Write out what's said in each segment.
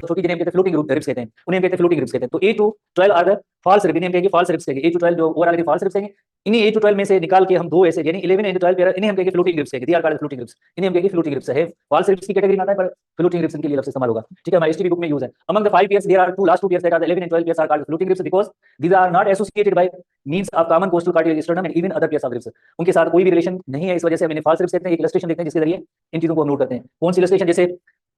छोटी जिन्हें हम कहते हैं फ्लोटिंग रिब्स कहते हैं, उन्हें हम कहते हैं फ्लोटिंग रिब्स कहते हैं। तो 8 to 12 are the false rib, इन्हें हम कहेंगे फॉल्स रिब्स कहेंगे। 8 टू 12 जो ओवरऑल फॉल्स रिब्स कहेंगे, इन्हीं 8 टू 12 में से निकाल के हम दो ऐसे यानी 11 एंड 12 पेयर, इन्हें हम कहेंगे फ्लोटिंग रिब्स कहेंगे। They are called floating ribs, इन्हें हम कहेंगे फ्लोटिंग रिब्स है। फॉल्स रिब्स की कैटेगरी में आता है पर फ्लोटिंग रिब्स के लिए लफ्ज़ इस्तेमाल होगा, ठीक है। हमारे एसटीबी बुक में यूज है। Among the 5 pairs there are two last 2 pairs that are the 11 and 12 pairs are called floating ribs because these are not associated by means of common costal cartilage sternum and even other pairs of ribs. उनके साथ कोई भी relation नहीं है, इस वजह से हम इन्हें फॉल्स रिब्स कहते हैं। एक इलस्ट्रेशन देखते हैं जिसके जरिए इन चीजों को हम नोट करते हैं। कौन सी इलस्ट्रेशन, जैसे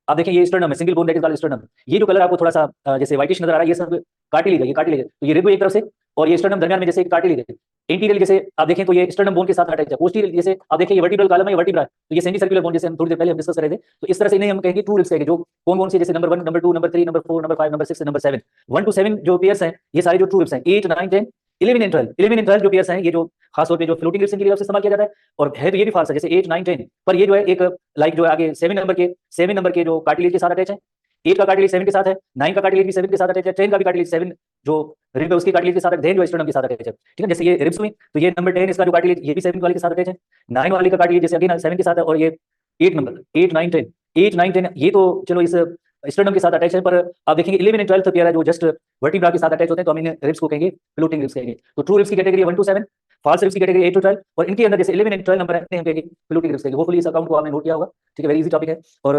आप देखिए ये स्टर्नम है, single bone that is called sternum. ये जो कलर आपको थोड़ा सा जैसे व्हाइटिश नजर आ रहा है, ये सब कार्टिलेज है, ये कार्टिलेज है। तो ये रिब एक तरफ से और ये स्टर्नम दरमियान में जैसे एक कार्टिलेज है। इंटीरियर जैसे आप देखें तो ये स्टर्नम बोन के साथ अटैच है। पोस्टीरियर जैसे आप देखिए ये वर्टिब्रल कॉलम है, ये वर्टिब्रा है, तो ये सेमी सर्कुलर बोन जैसे हम थोड़ी देर पहले हम डिस्कस कर रहे थे। तो इस तरह से इन्हें हम कहेंगे ट्रू रिब्स कहेंगे। जो कौन कौन से, जैसे number 1, number 2, number 3, number 4, number 5, number 6, number 7, 1 to 7 जो पेयर्स हैं, ये सारे जो ट्रू रिब्स हैं। 8, 9, 10, 11 एंड 12, 11 एंड 12 जो पेयर्स हैं, ये जो खास तौर पे जो फ्लोटिंग रिब्स के लिए इस्तेमाल किया जाता है। और है तो ये भी फाल्स है, जैसे 8, 9, 10, पर ये जो है एक लाइक जो है आगे 7 नंबर के जो कार्टिलेज के साथ अटैच है। 8 का कार्टिलेज 7 के साथ है, 9 का कार्टिलेज भी 7 के साथ अटैच है, 10 का भी कार्टिलेज 7 जो रिब है उसके कार्टिलेज के साथ है, 10 जो स्टर्नम के साथ अटैच है, ठीक है। जैसे ये रिब्स में तो ये नंबर 10 इसका जो कार्टिलेज ये भी 7 वाले के साथ अटैच है। 9 वाले का कार्टिलेज जैसे अगेन 7 के साथ है, और ये 8 नंबर 8, 9, 10, 8, 9, 10 ये तो चलो इस स्टर्नम के साथ अटैच है। पर आप देखेंगे 11 एंड 12 पेयर है जो जस्ट वर्टिब्रा के साथ अटैच होते हैं, तो हम इन रिब्स को कहेंगे फ्लोटिंग रिब्स कहेंगे। तो ट्रू रिब्स की कैटेगरी 1 टू 7, फॉल्स रिब्स की कैटेगरी 8 टू 12, और इनके अंदर जैसे 11 एंड 12 नंबर है, हम कहेंगे फ्लोटिंग रिब्स कहेंगे। होपफुली इस अकाउंट को आपने नोट किया होगा, ठीक है। वेरी इजी टॉपिक है। और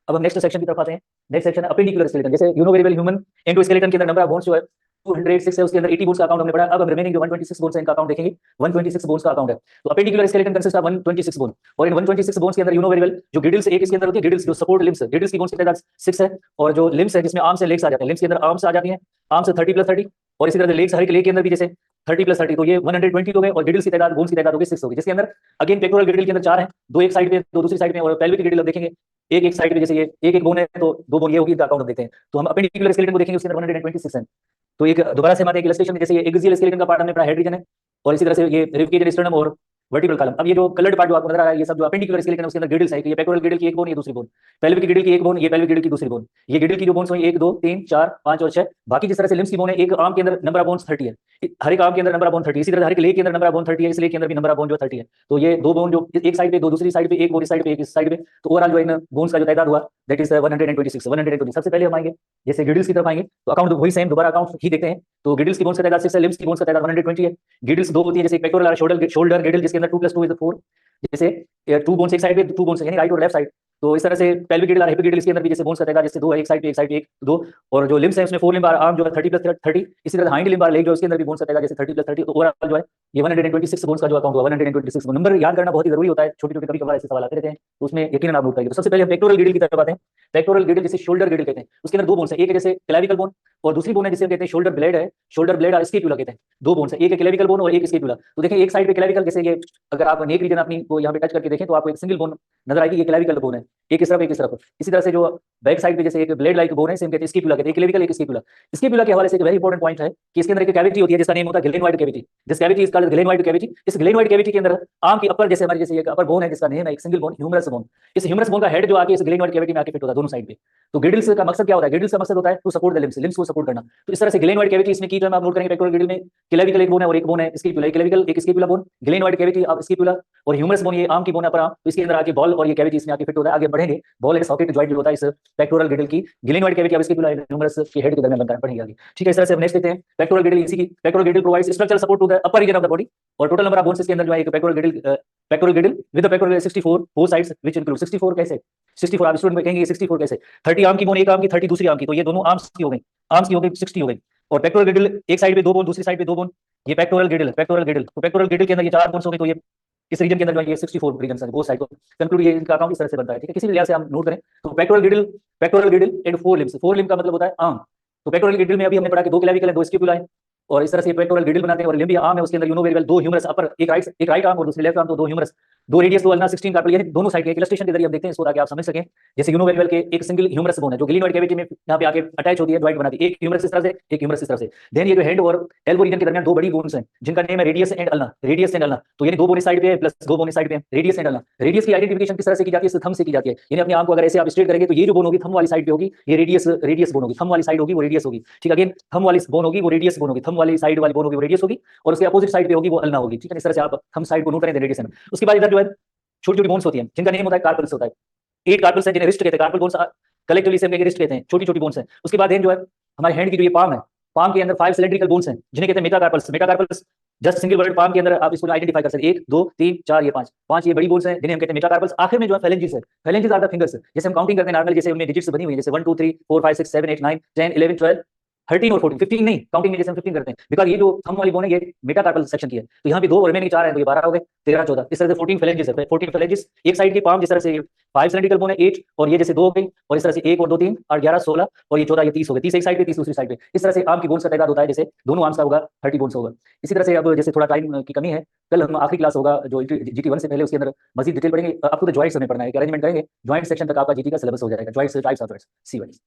अब हम नेक्स्ट सेक्शन की तरफ आते हैं। नेक्स्ट सेक्शन है अपेंडिकुलर स्केलेटन। जैसे you know very well human endoskeleton के अंदर नंबर ऑफ बोन्स जो है 206 है, उसके अंदर 80 बोन्स का अकाउंट हमने पढ़ा। अब हम रिमेनिंग जो 126 बोन्स है इनका अकाउंट देखेंगे। 126 बोन्स का अकाउंट है। तो appendicular skeleton consist of 126 bone, और इन 126 बोन्स के अंदर यू नो वेरी वेल जो गिडल्स एक इसके अंदर होती है, गिडल्स जो सपोर्ट लिम्स है, गिडल्स की बोन्स की तादाद 6 है। और जो लिम्स है जिसमें आर्म्स है, लेग्स आ जाते हैं, लिम्स के अंदर आर्म्स आ जाती हैं, आर्म्स 30 प्लस 30, और इसी तरह से लेग्स हर एक लेग के अंदर भी जैसे 30 प्लस 30, तो ये 120 हो गए। और गिडल्स की तादाद, बोन्स की तादाद हो गई 6 होगी, जिसके अंदर अगेन पेक्टोरल गिडल के अंदर 4 है, 2 एक साइड पे, 2 दूसरी साइड में, और पेल्विक गिडल देखेंगे एक एक साइड पे, जैसे ये एक एक बोन है तो 2 बोन ये होगी, अकाउंट हम देखते हैं। तो हम अपेंडिकुलर स्केलेटन को देखेंगे, उसके अंदर 126 है। तो एक दोबारा से हमारे एक इलस्ट्रेशन, जैसे ये एक्सियल स्केलेटन का पार्ट हमने पढ़ा, हेड रीजन है, और इसी तरह से ये रिब केज, स्टर्नम और वर्टिब्रल कॉलम। अब ये जो कलर्ड पार्ट जो आपको नजर आ रहा है, ये सब जो अपेंडिकुलर स्केलेटन है उसके अंदर गिडल्स है। ये पेक्टोरल गिडल की एक बोन, ये दूसरी बोन, पेल्विक गिडल की एक बोन, ये पेल्विक गिडल की दूसरी बोन। ये गिडल की जो बोन्स हुई 1, 2, 3, 4, 5 और 6। बाकी जिस तरह से लिम्स की बोन है, एक आर्म के अंदर नंबर ऑफ बोन्स 30 है, हर एक आर्म के अंदर नंबर ऑफ बोन 30, इसी तरह हर एक लेग के अंदर नंबर ऑफ बोन 30 है, इस लेग के अंदर भी नंबर ऑफ बोन जो 30 है। तो ये 2 बोन जो एक साइड पे, 2 दूसरी साइड पे, एक बोन इस साइड पे, एक इस साइड पे, तो ओवरऑल जो इन बोन्स का जो तादाद हुआ दैट इज 126, 120। सबसे पहले हम आएंगे जैसे गिडल्स की तरफ आएंगे, तो अकाउंट वही सेम, दोबारा अकाउंट ही देखते हैं। तो गिडल्स की बोन्स का तादाद 6 है, लिम्स की बोन्स का तादाद 120 है। गिडल्स 2 होती है, जैसे पेक्टोरल और शोल्डर गिडल, जिसके अंदर 2 + 2 इज 4, जैसे 2 बोन्स एक साइड पे, 2 बोन्स यानी राइट और लेफ्ट साइड। तो इस तरह से पेल्विक गिडल और हिप गिडल इसके अंदर भी जैसे बोन्स का तादाद जैसे 2 है, एक साइड पे, एक साइड पे, एक 2। और जो लिम्स है उसमें 4 लिम्ब आर्म जो है 30 + 30, इसी तरह हाइंड लिम्ब लेग जो इसके अंदर भी बोन्स का तादाद जैसे 30 + 30। तो ओवरऑल जो है ये 126 बोन्स का जो अकाउंट हुआ, 126 नंबर याद करना बहुत ही जरूरी होता है, छोटे छोटे कभी कभार ऐसे सवाल आते रहते हैं, तो उसमें यकीनन आप नोट करिए। तो सबसे पहले हम पेक्टोरल गिडल की तरफ आते हैं। पेक्टोरल गिडल जिसे शोल्डर गिडल कहते हैं, उसके अंदर 2 बोन्स है, एक है जैसे क्लेविकल बोन, और दूसरी बोन है जिसे कहते हैं शोल्डर ब्लेड है, शोल्डर ब्लेड और स्कैपुला कहते हैं। 2 बोन्स है, एक है क्लेविकल बोन और एक स्कैपुला। तो देखिए एक साइड पे क्लेविकल, जैसे ये अगर आप नेक रीजन अपनी को यहाँ पे टच करके देखें तो आपको एक सिंगल बोन नजर आएगी, ये क्लेविकल बोन है, एक इस तरफ एक इस तरफ। इसी तरह से जो बैक साइड पे जैसे एक ब्लेड लाइक बोन है, सेम कहते हैं स्कैपुला कहते हैं, क्लेविकल एक स्कैपुला। स्कैपुला के हवाले से एक वेरी इंपॉर्टेंट पॉइंट है कि इसके अंदर एक कैविटी होती है जिसका नेम होता है glenoid cavity. This cavity is called glenoid cavity. इस ग्लेनवाइड कैविटी के अंदर आर्म की अपर, जैसे हमारे जैसे एक अपर बोन है जिसका नेम है एक सिंगल बोन, ह्यूमरस बोन। इस ह्यूमरस बोन का हेड जो आके इस ग्लेनवाइड कैविटी में आके फिट होता है दोनों साइड पे। तो गिडल्स का मकसद क्या होता है? गिडल्स का मकसद होता है to support the limbs, limbs को सपोर्ट करना। तो इस तरह से ग्लेनवाइड कैविटी इसमें की टर्म आप नोट करेंगे पेक्टोरल गिडल में, क्लेविकल एक बोन है और एक बोन है स्कैपुला, क्लेविकल एक स्कैपुला बोन, ग्लेनवाइड कैविटी अब स्कैपुला, और ह्यूमरस बोन ये आर्म की बोन है अपर आर्म, तो इसके अंदर आके बॉल और ये कैविटी इसमें आके फिट होता है। आगे बढ़ेंगे, बॉल एंड सॉकेट जॉइंट जो होता है इस पेक्टोरल गिडल की, ग्लेनवाइड कैविटी अब स्कैपुला ह्यूमरस के हेड के दरमियान बनता है, बढ़ेंगे आगे, ठीक है। इस तरह से हम नेक्स्ट देखते हैं पेक्टोरल गिडल। इसी की pectoral girdle provides structural support to the upper region of the body, और टोटल नंबर ऑफ बोन्स इसके अंदर जो है एक pectoral girdle with the pectoral 64 both sides which include 64 कैसे 64 आप स्टूडेंट में कहेंगे 64 कैसे 30 आर्म की बोन एक आर्म की, 30 दूसरी आर्म की, तो ये दोनों आर्म्स की हो गई, आर्म्स की हो गई 60 हो गई। और पेक्टोरल गिडल एक साइड पे 2 बोन, दूसरी साइड पे 2 बोन, ये पेक्टोरल गिडल तो पेक्टोरल गिडल के अंदर ये 4 बोन्स हो गए, तो ये इस रीजन के अंदर जो है ये 64 रीजन है, बोथ साइड को कंक्लूड ये इनका अकाउंट इस तरह से बनता है, ठीक है। किसी भी लिहाज से हम नोट करें तो pectoral girdle and 4 limbs, 4 limb का मतलब होता है आर्म। तो पेक्टोरल गिडल में अभी हमने पढ़ा कि 2 क्लेविकल है, 2 स्कैपुला है, और इस तरह से पेक्टोरल गिडल बनाते हैं। और लिम्ब आर्म है, उसके अंदर you know very well 2 humerus upper, एक राइट आर्म और दूसरी लेफ्ट आर्म, तो 2 ह्यूमरस, 2 रेडियस, 2 अल्ना, 16 कार्पल, यानी दोनों साइड के एक इलस्ट्रेशन के जरिए हम देखते हैं इसको ताकि आप समझ सकें। जैसे यू नो वेरी वेल के एक सिंगल ह्यूमरस बोन है जो ग्लेनवाइड कैविटी में यहाँ पे आके अटैच होती है, जॉइंट बनाती है, एक ह्यूमरस इस तरह से, एक ह्यूमरस इस तरह से। देन ये जो हेड और एल्बो रीजन के दरमियान 2 बड़ी बोन्स हैं जिनका नेम है radius and ulna, radius and ulna. तो यानी 2 बोन इस साइड पे है प्लस 2 बोन इस साइड पे है, रेडियस एंड अल्ना। रेडियस की आइडेंटिफिकेशन किस तरह से की जाती है? थंब से की जाती है, यानी अपने आर्म को अगर ऐसे आप स्ट्रेट करेंगे तो ये जो बोन होगी थंब वाली साइड पे होगी, ये रेडियस बोन होगी, थंब वाली साइड होगी वो रेडियस होगी, ठीक है। अगेन थंब वाली बोन होगी वो रेडियस बोन होगी, थंब वाली साइड वाली बोन होगी वो रेडियस होगी, और उसके अपोजिट साइड पे होगी वो अल्ना होगी, ठीक है। इस तरह से आप थंब साइड को नोट करें रेडियस एंड। उसके बाद इधर जो है छोटी छोटी बोन्स होती हैं जिनका नेम होता है कार्पल्स होता है, 8 कार्पल्स हैं जिन्हें रिस्ट कहते हैं। कार्पल बोन्स कलेक्टिवली से हम कहेंगे रिस्ट कहते हैं, छोटी छोटी बोन्स हैं। उसके बाद जो है हमारे हैंड की जो ये पाम है, पाम के अंदर 5 सिलेंड्रिकल बोन्स हैं जिन्हें कहते हैं metacarpals. Metacarpals just single word palm के अंदर आप इसको आइडेंटिफाई कर सकते हैं, 1 2 3 4 ये 5 ये बड़ी बोन्स हैं जिन्हें हम कहते हैं मेटाकार्पल्स। आखिर में जो है फेलेंजिस है, फेलेंजिस आर द फिंगर्स। जैसे हम काउंटिंग करते हैं नॉर्मल, जैसे उनमें डिजिट्स बनी हुई है, जैसे 1 2 3 4 5 6 7 8 9 10 11 12 13 और 14, 15 नहीं, काउंटिंग में जैसे हम 15 करते हैं, बिकॉज ये जो थंब वाली बोन है ये मेटाकार्पल सेक्शन की है। तो यहाँ पे 2 और रिमेनिंग 4 है, तो ये 12 हो गए, 13 14, इस तरह से 14 फेलेंजिस है। 14 फेलेंजिस एक साइड की पाम, जिस तरह से 5 सिलेंड्रिकल बोन है 8, और ये जैसे 2 हो गई, और इस तरह से 1 और 2 3 और 11 16 और ये 14 ये 30 हो गए। 30 एक साइड पे 30 दूसरी साइड पे, इस तरह से आर्म की बोन्स का तादाद होता है, जैसे दोनों आर्म्स का होगा 30 बोन्स होगा। इसी तरह से अब जैसे थोड़ा टाइम की कमी है, कल हम आखिरी क्लास होगा जो जीटी 1 से पहले, उसके अंदर मजीद डिटेल पढ़ेंगे। आपको तो जॉइंट्स हमें पढ़ना है, अरेंजमेंट करेंगे, जॉइंट सेक्शन तक आपका जीटी का सिलेबस हो जाएगा, जॉइंट्स टाइप्स ऑफ जॉइंट्स सी वाइज।